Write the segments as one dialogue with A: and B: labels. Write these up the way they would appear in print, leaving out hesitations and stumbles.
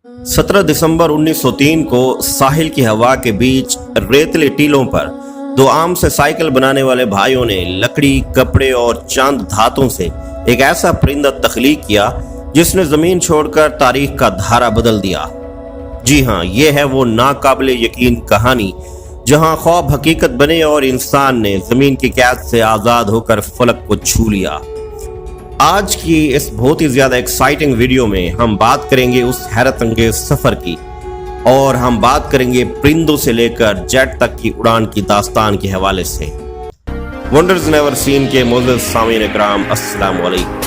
A: 17 दिसंबर 1903 को साहिल की हवा के बीच रेतले टीलों पर दो आम से साइकिल बनाने वाले भाइयों ने लकड़ी, कपड़े और चांद धातों से एक ऐसा परिंदा तख्लीक किया जिसने जमीन छोड़कर तारीख का धारा बदल दिया। जी हाँ, ये है वो नाकाबिले यकीन कहानी जहां ख्वाब हकीकत बने और इंसान ने जमीन की कैद से आजाद होकर फलक को छू लिया। आज की इस बहुत ही ज्यादा एक्साइटिंग वीडियो में हम बात करेंगे उस हैरत अंगेज सफर की, और हम बात करेंगे परिंदों से लेकर जेट तक की उड़ान की दास्तान के हवाले से। वंडर्स नेवर सीन के मोअज़्ज़िज़ सामीन इकराम, अस्सलाम वालेकुम।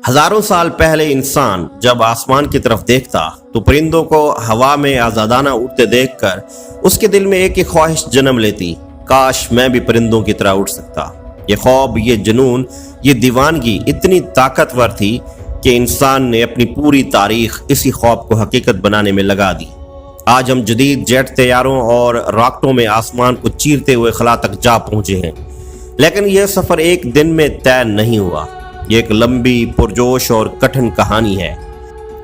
A: हजारों साल पहले इंसान जब आसमान की तरफ देखता तो परिंदों को हवा में आजादाना उड़ते देखकर उसके दिल में एक ही ख्वाहिश जन्म लेती, काश मैं भी परिंदों की तरह उड़ सकता। ये ख्वाब, ये जुनून, ये दीवानगी इतनी ताकतवर थी कि इंसान ने अपनी पूरी तारीख इसी ख्वाब को हकीकत बनाने में लगा दी। आज हम जदीद जेट तैयारों और रॉकेटों में आसमान को चीरते हुए खला तक जा पहुंचे हैं, लेकिन यह सफर एक दिन में तय नहीं हुआ। ये एक लंबी, पुरजोश और कठिन कहानी है।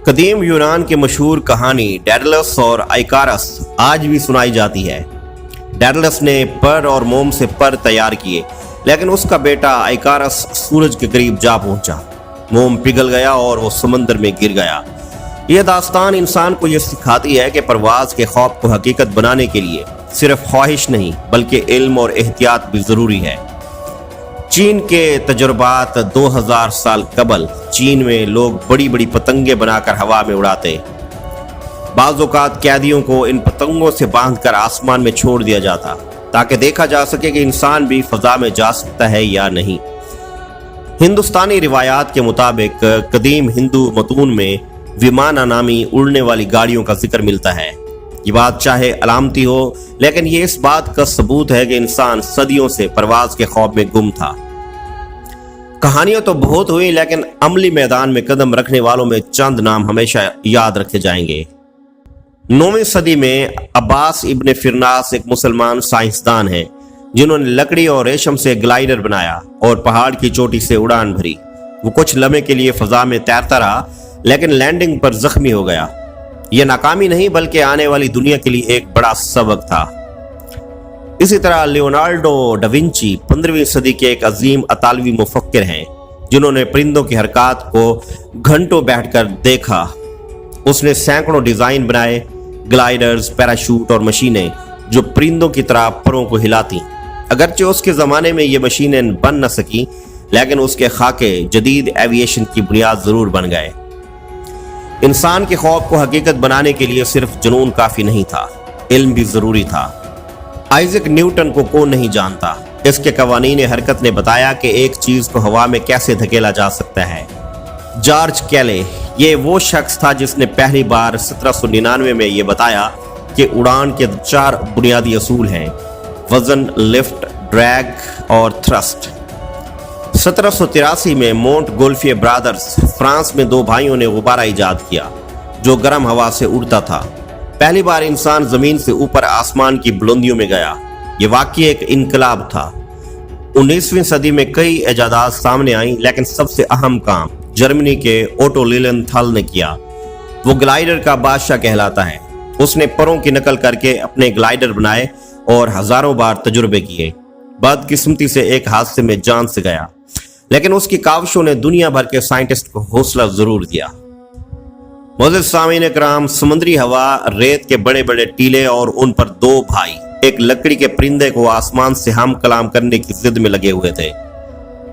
A: कदीम यूनान की मशहूर कहानी डेडलस और आइकारस आज भी सुनाई जाती है। डेडलस ने पर और मोम से पर तैयार किए, लेकिन उसका बेटा आइकारस सूरज के करीब जा पहुंचा। मोम पिघल गया और वो समंदर में गिर गया। यह दास्तान इंसान को यह सिखाती है कि परवाज के ख्वाब को हकीकत बनाने के लिए सिर्फ ख्वाहिश नहीं बल्कि इल्म और एहतियात भी जरूरी है। चीन के तजुर्बात 2000 साल कबल चीन में लोग बड़ी बड़ी पतंगे बनाकर हवा में उड़ाते। बाज़ औक़ात कैदियों को इन पतंगों से बांधकर आसमान में छोड़ दिया जाता ताकि देखा जा सके कि इंसान भी फजा में जा सकता है या नहीं। हिंदुस्तानी रिवायात के मुताबिक कदीम हिंदू मतून में विमाना नामी उड़ने वाली गाड़ियों का जिक्र मिलता है। ये बात चाहे अलामती हो, लेकिन ये इस बात का सबूत है कि इंसान सदियों से परवाज के ख्वाब में गुम था। कहानियां तो बहुत हुई, लेकिन अमली मैदान में कदम रखने वालों में चंद नाम हमेशा याद रखे जाएंगे। 9वीं सदी में अब्बास इब्ने फिरनास एक मुसलमान साइंसदान हैं जिन्होंने लकड़ी और रेशम से ग्लाइडर बनाया और पहाड़ की चोटी से उड़ान भरी। वो कुछ लम्हे के लिए फजा में तैरता रहा, लेकिन लैंडिंग पर जख्मी हो गया। यह नाकामी नहीं बल्कि आने वाली दुनिया के लिए एक बड़ा सबक था। इसी तरह लियोनार्डो डा विंची 15वीं सदी के एक अजीम अतालवी मुफक्किर हैं जिन्होंने परिंदों की हरकत को घंटों बैठकर देखा। उसने सैकड़ों डिजाइन बनाए, ग्लाइडर्स, पैराशूट और मशीनें जो परिंदों की तरह परों को हिलाती। अगरचे उसके जमाने में ये मशीनें बन न सकी, लेकिन उसके खाके जदीद एविएशन की बुनियाद जरूर बन गए। इंसान के ख्वाब को हकीकत बनाने के लिए सिर्फ जुनून काफी नहीं था, इल्म भी जरूरी था। आइजैक न्यूटन को कौन नहीं जानता। इसके कवानीन हरकत ने बताया कि एक चीज को हवा में कैसे धकेला जा सकता है। जॉर्ज कैले ये वो शख्स था जिसने पहली बार 1799 में ये बताया कि उड़ान के 4 बुनियादी असूल हैं: वजन, लिफ्ट, ड्रैग और थ्रस्ट। 1783 में मोंटगोल्फियर ब्रदर्स फ्रांस में 2 भाइयों ने गुब्बारा इजाद किया जो गर्म हवा से उड़ता था। पहली बार इंसान जमीन से ऊपर आसमान की बुलंदियों में गया। ये वाकई एक इनकलाब था। 19वीं सदी में कई इजादात सामने आई, लेकिन सबसे अहम काम जर्मनी के ओटो लीलेंथाल ने किया। वो ग्लाइडर का बादशाह कहलाता है। उसने परों की नकल करके अपने ग्लाइडर बनाए और हजारों बार तजुर्बे किए। बदकिस्मती से एक हादसे में जान से गया, लेकिन उसकी काविशों ने दुनिया भर के साइंटिस्ट को हौसला जरूर दिया। मोअज़्ज़िज़ सामीन इकराम, समुद्री हवा, रेत के बड़े बड़े टीले और उन पर 2 भाई एक लकड़ी के परिंदे को आसमान से हम कलाम करने की जिद में लगे हुए थे।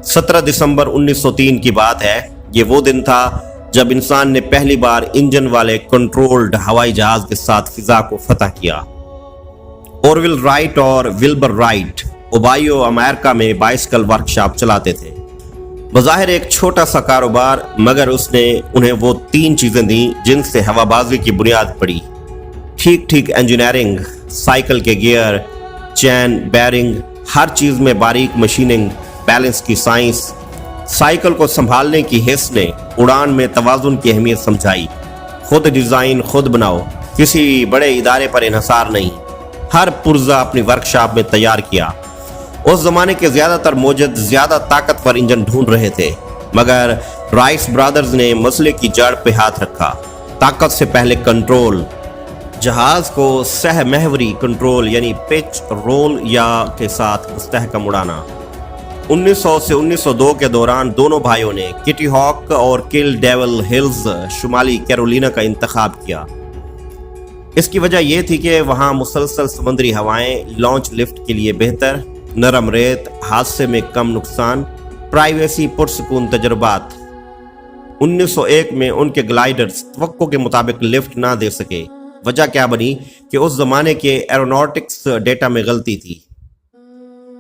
A: 17 दिसंबर 1903 की बात है। ये वो दिन था जब इंसान ने पहली बार इंजन वाले कंट्रोल्ड हवाई जहाज के साथ फिजा को फतह किया। ऑरविल राइट और विल्बर राइट ओबायो अमेरिका में बाइसिकल वर्कशॉप चलाते थे। बज़ाहिर एक छोटा सा कारोबार, मगर उसने उन्हें वो 3 चीजें दी जिनसे हवाबाजी की बुनियाद पड़ी: ठीक ठीक इंजीनियरिंग, साइकिल के गियर, चैन, बैरिंग, हर चीज में बारीक मशीनिंग, बैलेंस की साइंस। साइकिल को संभालने की हिस्स ने उड़ान में तवाज़ुन की अहमियत समझाई। खुद डिजाइन खुद बनाओ, किसी बड़े इदारे पर इन्हसार नहीं। हर पुर्जा अपनी वर्कशॉप में तैयार किया। उस जमाने के ज्यादातर मौजूद ज्यादा ताकतवर इंजन ढूंढ रहे थे, मगर राइस ब्रदर्स ने मसले की जड़ पे हाथ रखा। ताकत से पहले कंट्रोल। जहाज को सह महवरी कंट्रोल यानी पिच रोल या के साथ मुस्तहकम उड़ाना। 1900 से 1902 के दौरान दोनों भाइयों ने किटी हॉक और किल डेविल हिल्स शुमाली कैरोलिना का इंतखाब किया। इसकी वजह यह थी कि वहां मुसलसल समुद्री हवाएं, लॉन्च लिफ्ट के लिए बेहतर, नरम रेत, हादसे में कम नुकसान, प्राइवेसी, पुरसकून तजुर्बात। 1901 में उनके ग्लाइडर्स तवक्को के मुताबिक लिफ्ट ना दे सके। वजह क्या बनी कि उस जमाने के एरोनॉटिक्स डेटा में गलती थी।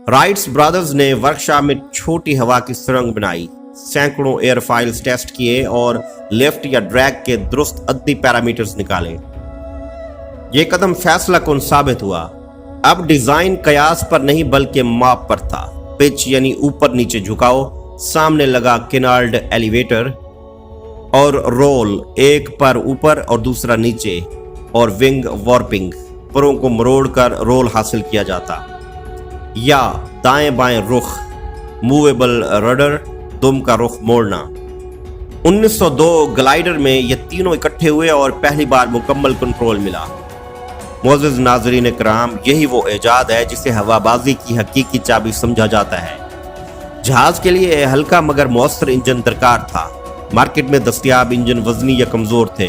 A: राइट्स ब्रदर्स ने वर्कशॉप में छोटी हवा की सुरंग बनाई, सैकड़ों एयरफाइल्स टेस्ट किए और लिफ्ट या ड्रैग के दुरुस्त अद्दी पैरामीटर्स निकाले। ये कदम फैसला कुन साबित हुआ। अब डिजाइन कयास पर नहीं बल्कि माप पर था। पिच यानी ऊपर नीचे झुकाओ, सामने लगा किनार्ड एलिवेटर, और रोल एक पर ऊपर और दूसरा नीचे, और विंग वॉर्पिंग परों को मरोड़कर रोल हासिल किया जाता, या दाएं बाएं रुख, मूवेबल रडर, दुम का रुख मोड़ना। 1902 ग्लाइडर में ये तीनों इकट्ठे हुए और पहली बार मुकम्मल कंट्रोल मिला। मोअज़्ज़िज़ नाज़रीन इकराम, यही वो इजाद है जिसे हवाबाजी की हकीकी चाबी समझा जाता है। जहाज के लिए हल्का मगर मौसर इंजन दरकार था। मार्केट में दस्तयाब इंजन वजनी या कमजोर थे।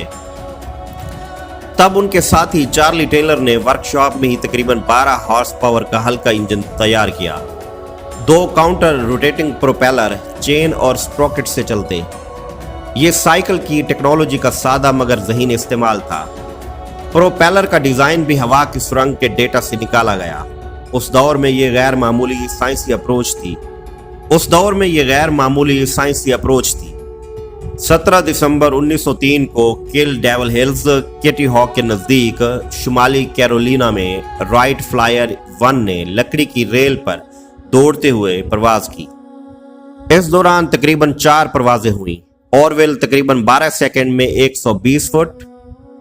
A: तब उनके साथी चार्ली टेलर ने वर्कशॉप में ही तकरीबन 12 हॉर्स पावर का हल्का इंजन तैयार किया। 2 काउंटर रोटेटिंग प्रोपेलर चेन और स्प्रॉकेट से चलते। ये साइकिल की टेक्नोलॉजी का सादा मगर ज़हीन इस्तेमाल था। प्रोपेलर का डिजाइन भी हवा की सुरंग के डेटा से निकाला गया। उस दौर में ये गैर मामूली साइंसी अप्रोच थी। 17 दिसंबर 1903 को किल डेविल हिल्स किटी हॉक के नजदीक शुमाली कैरोलिना में राइट फ्लायर 1 ने लकड़ी की रेल पर दौड़ते हुए परवाज की। इस दौरान तकरीबन 4 परवाजें हुई। ऑरवेल तकरीबन 12 सेकंड में 120 फुट,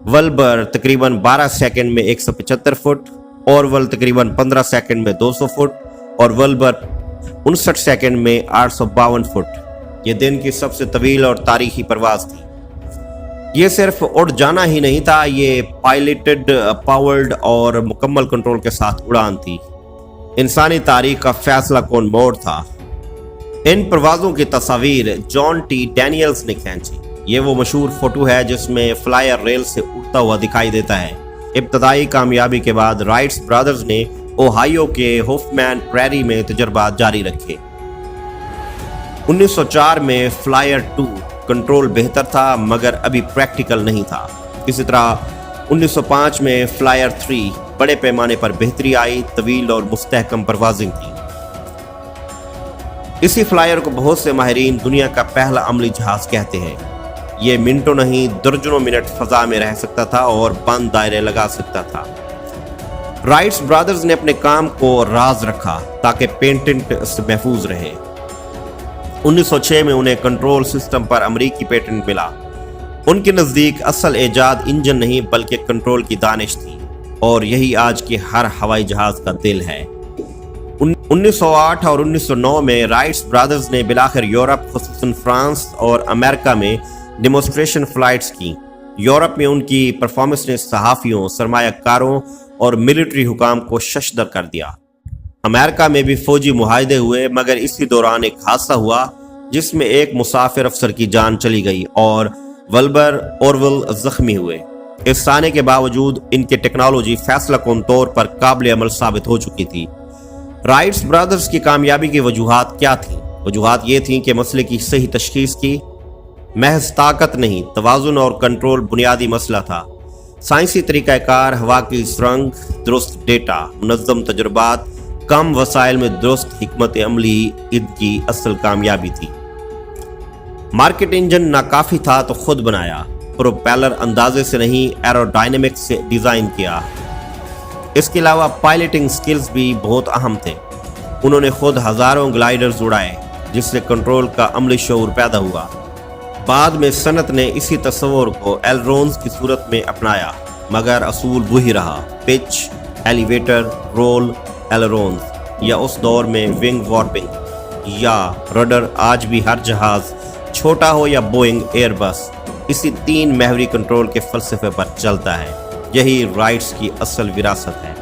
A: वल्बर तकरीबन 12 सेकंड में 175 फुट, ऑरवेल तकरीबन 15 सेकंड में 200 फुट और वल्बर 59 सेकंड में 852 फुट। ये दिन की सबसे तवील और तारीखी परवाज थी। ये सिर्फ उड़ जाना ही नहीं था, ये पायलटेड, पावर्ड और मुकम्मल कंट्रोल के साथ उड़ान थी। इंसानी तारीख का फैसला कौन मोड़ था। इन परवाजों की तस्वीर जॉन टी डैनियल्स ने खींची। ये वो मशहूर फोटो है जिसमें फ्लायर रेल से उड़ता हुआ दिखाई देता है। इब्तदाई कामयाबी के बाद राइट्स ब्रदर्स ने ओहायो के होफमैन प्रेरी में तजर्बा जारी रखे। 1904 में फ्लायर 2 कंट्रोल बेहतर था मगर अभी प्रैक्टिकल नहीं था। इसी तरह 1905 में फ्लायर 3 बड़े पैमाने पर बेहतरी आई, तवील और मुस्तहकम परवाजिंग थी। इसी फ्लायर को बहुत से माहिरीन दुनिया का पहला अमली जहाज कहते हैं। ये मिनटों नहीं दर्जनों मिनट फजा में रह सकता था और बंद दायरे लगा सकता था। राइट्स ब्रदर्स ने अपने काम को राज रखा ताकि पेटेंट से महफूज रहे। 1906 में उन्हें कंट्रोल सिस्टम पर अमेरिकी पेटेंट मिला। उनके नज़दीक असल इजाद इंजन नहीं बल्कि कंट्रोल की दानिश थी, और यही आज के हर हवाई जहाज का दिल है। 1908 और 1909 में राइट्स ब्रदर्स ने बिलाखिर यूरोप, खुसूसन फ्रांस और अमेरिका में डेमोन्स्ट्रेशन फ्लाइट्स की। यूरोप में उनकी परफॉर्मेंस ने सहाफ़ियों, सरमायाकारों और मिलिट्री हुकाम को शशदर कर दिया। अमेरिका में भी फौजी मुहायदे हुए, मगर इसी दौरान एक हादसा हुआ जिसमें एक मुसाफिर अफसर की जान चली गई और वल्बर ऑरवेल जख्मी हुए। इस साने के बावजूद इनके टेक्नोलॉजी फैसला कौन तौर पर काबिल अमल साबित हो चुकी थी। राइट्स ब्रदर्स की कामयाबी की वजूहात क्या थी? वजूहात ये थी कि मसले की सही तशखीस की। महज ताकत नहीं, तवाजुन और कंट्रोल बुनियादी मसला था। साइंसी तरीक़ाकार, हवा की सुरंग, दुरुस्त डेटा, मुनज़्ज़म तजुर्बात, कम वसाइल में दुरुस्त हिकमत अमली इनकी असल कामयाबी थी। मार्केट इंजन नाकाफी था तो खुद बनाया। प्रोपेलर अंदाजे से नहीं, एरोडायनेमिक्स से डिज़ाइन किया। इसके अलावा पायलटिंग स्किल्स भी बहुत अहम थे। उन्होंने खुद हज़ारों ग्लाइडर्स उड़ाए जिससे कंट्रोल का अमली शऊर पैदा हुआ। बाद में सनत ने इसी तस्वुर को एलरोन्स की सूरत में अपनाया, मगर असूल वही रहा: पिच, एलिवेटर, रोल, एलरोन्स, या उस दौर में विंग वॉर्पिंग या रडर। आज भी हर जहाज, छोटा हो या बोइंग, एयरबस, اسی 3 محوری کنٹرول کے فلسفے پر چلتا ہے. یہی رائٹس کی اصل وراثت ہے.